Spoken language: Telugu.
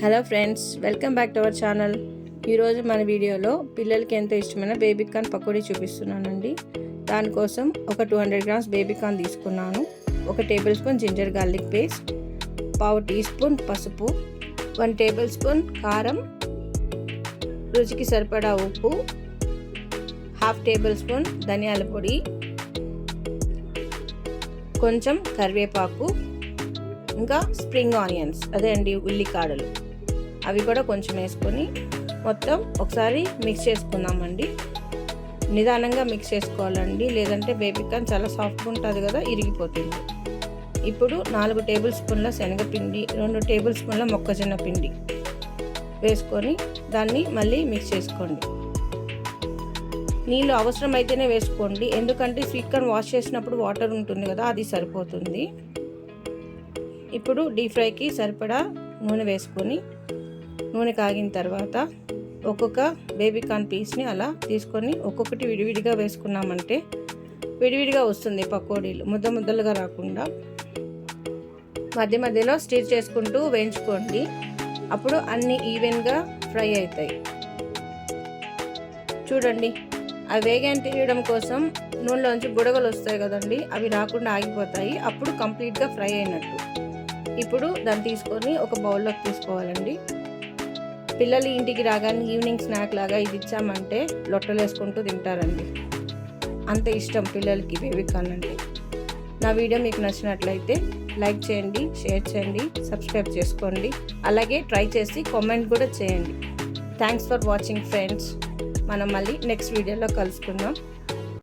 Hello friends, welcome back to our channel. ఈరోజు మన వీడియోలో పిల్లలకి ఎంతో ఇష్టమైన బేబీ కార్న్ పకోడీ చూపిస్తున్నానండి. దానికోసం ఒక 200 గ్రామ్స్ బేబీ కార్న్ తీసుకున్నాను. 1 tablespoon ginger garlic paste, 1/2 teaspoon పసుపు, 1 టేబుల్ స్పూన్ కారం, రుచికి సరిపడా ఉప్పు, 1/2 టేబుల్ స్పూన్ ధనియాల పొడి, కొంచెం కరివేపాకు, ఇంకా స్ప్రింగ్ ఆనియన్స్ అదే అండి ఉల్లికాడలు, అవి కూడా కొంచెం వేసుకొని మొత్తం ఒకసారి మిక్స్ చేసుకుందామండి. నిదానంగా మిక్స్ చేసుకోవాలండి, లేదంటే బేబీ కార్న్ చాలా సాఫ్ట్గా ఉంటుంది కదా, ఇరిగిపోతుంది. ఇప్పుడు 4 టేబుల్ స్పూన్ల శనగపిండి, 2 టేబుల్ స్పూన్ల మొక్కజొన్న పిండి వేసుకొని దాన్ని మళ్ళీ మిక్స్ చేసుకోండి. నీళ్ళు అవసరమైతేనే వేసుకోండి, ఎందుకంటే స్వీట్ కార్న్ వాష్ చేసినప్పుడు వాటర్ ఉంటుంది కదా, అది సరిపోతుంది. ఇప్పుడు డీప్ ఫ్రైకి సరిపడా నూనె వేసుకొని నూనె కాగిన తర్వాత ఒక్కొక్క బేబీ కార్న్ పీస్ని అలా తీసుకొని ఒక్కొక్కటి విడివిడిగా వేసుకున్నామంటే విడివిడిగా వస్తుంది పకోడీలు, ముద్దలుగా రాకుండా. మధ్య మధ్యలో స్టిర్ చేసుకుంటూ వేయించుకోండి, అప్పుడు అన్నీ ఈవెన్గా ఫ్రై అవుతాయి. చూడండి, అవి వేగాన్ని తీయడం కోసం నూనెలోంచి బుడగలు వస్తాయి కదండి, అవి రాకుండా ఆగిపోతాయి, అప్పుడు కంప్లీట్గా ఫ్రై అయినట్టు. ఇప్పుడు దాన్ని తీసుకొని ఒక బౌల్లోకి తీసుకోవాలండి. పిల్లలు ఇంటికి రాగానే ఈవినింగ్ స్నాక్ లాగా ఇది ఇచ్చామంటే లొట్టలు వేసుకుంటూ తింటారండి, అంత ఇష్టం పిల్లలకి బేబీ కార్న్ అంటే. నా వీడియో మీకు నచ్చినట్లయితే లైక్ చేయండి, షేర్ చేయండి, సబ్స్క్రైబ్ చేసుకోండి, అలాగే ట్రై చేసి కామెంట్ కూడా చేయండి. Thanks for watching friends. మనం మళ్ళీ నెక్స్ట్ వీడియోలో కలుసుకుందాం.